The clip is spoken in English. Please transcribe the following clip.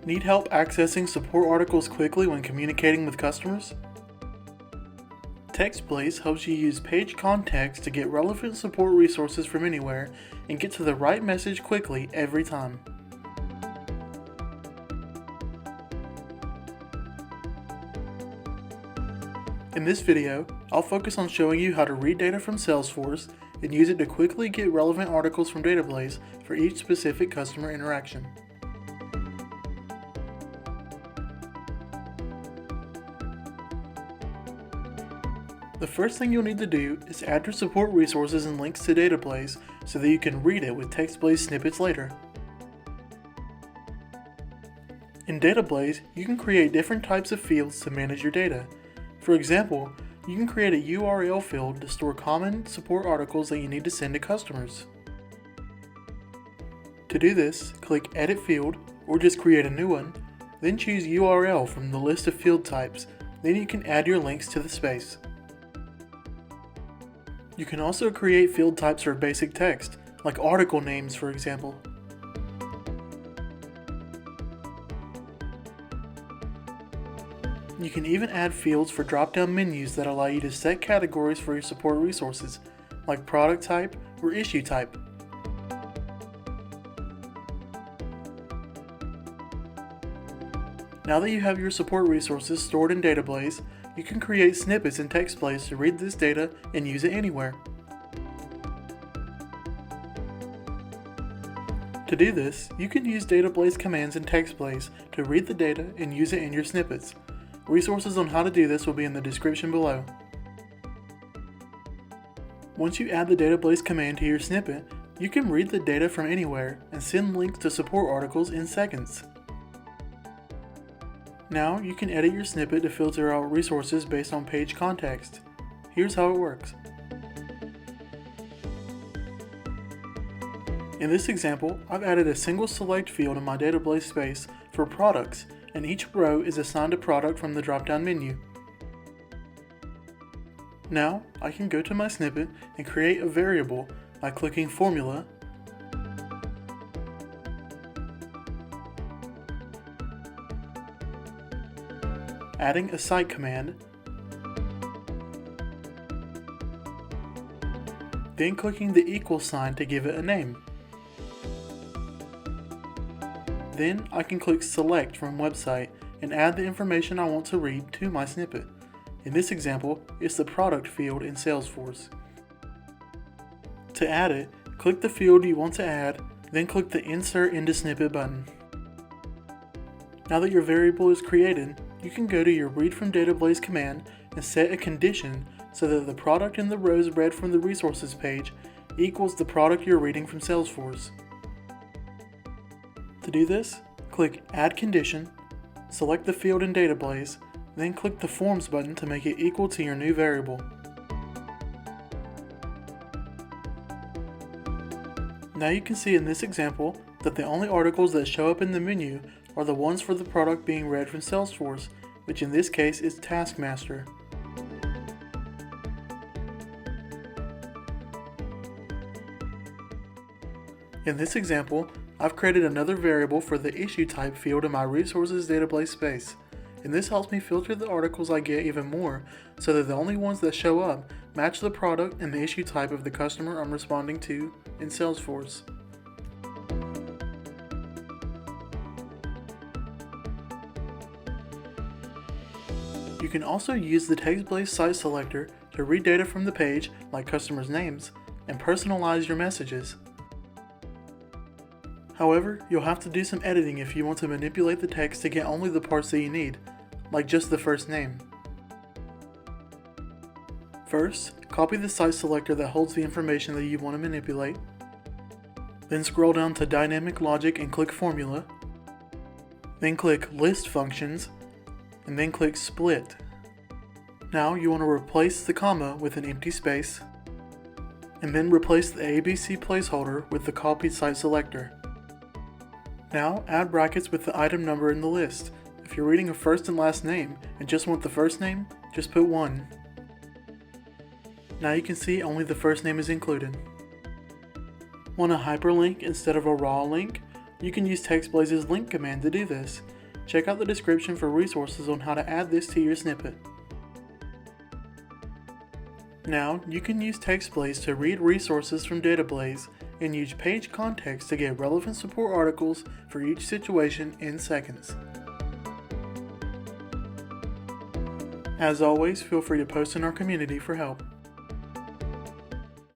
Need help accessing support articles quickly when communicating with customers? TextBlaze helps you use page context to get relevant support resources from anywhere and get to the right message quickly every time. In this video, I'll focus on showing you how to read data from Salesforce and use it to quickly get relevant articles from DataBlaze for each specific customer interaction. The first thing you'll need to do is add your support resources and links to DataBlaze so that you can read it with TextBlaze snippets later. In DataBlaze, you can create different types of fields to manage your data. For example, you can create a URL field to store common support articles that you need to send to customers. To do this, click Edit Field, or just create a new one, then choose URL from the list of field types, then you can add your links to the space. You can also create field types for basic text, like article names for example. You can even add fields for drop-down menus that allow you to set categories for your support resources, like product type or issue type. Now that you have your support resources stored in DataBlaze, you can create snippets in TextBlaze to read this data and use it anywhere. To do this, you can use DataBlaze commands in TextBlaze to read the data and use it in your snippets. Resources on how to do this will be in the description below. Once you add the DataBlaze command to your snippet, you can read the data from anywhere and send links to support articles in seconds. Now you can edit your snippet to filter out resources based on page context. Here's how it works. In this example, I've added a single select field in my DataBlaze space for products, and each row is assigned a product from the drop-down menu. Now I can go to my snippet and create a variable by clicking Formula, adding a cite command, then clicking the equal sign to give it a name. Then I can click Select from Website and add the information I want to read to my snippet. In this example, it's the product field in Salesforce. To add it, click the field you want to add, then click the Insert into Snippet button. Now that your variable is created, you can go to your Read from DataBlaze command and set a condition so that the product in the rows read from the resources page equals the product you're reading from Salesforce. To do this, click Add Condition, select the field in DataBlaze, then click the Forms button to make it equal to your new variable. Now you can see in this example that the only articles that show up in the menu are the ones for the product being read from Salesforce, which in this case is Taskmaster. In this example, I've created another variable for the issue type field in my resources DataBlaze space, and this helps me filter the articles I get even more so that the only ones that show up match the product and the issue type of the customer I'm responding to in Salesforce. You can also use the TextBlaze site selector to read data from the page, like customers' names, and personalize your messages. However, you'll have to do some editing if you want to manipulate the text to get only the parts that you need, like just the first name. First, copy the site selector that holds the information that you want to manipulate. Then scroll down to Dynamic Logic and click Formula. Then click List Functions, and then click Split. Now you want to replace the comma with an empty space, and then replace the ABC placeholder with the copied site selector. Now add brackets with the item number in the list. If you're reading a first and last name and just want the first name, just put 1. Now you can see only the first name is included. Want a hyperlink instead of a raw link? You can use TextBlaze's link command to do this. Check out the description for resources on how to add this to your snippet. Now, you can use TextBlaze to read resources from DataBlaze and use page context to get relevant support articles for each situation in seconds. As always, feel free to post in our community for help.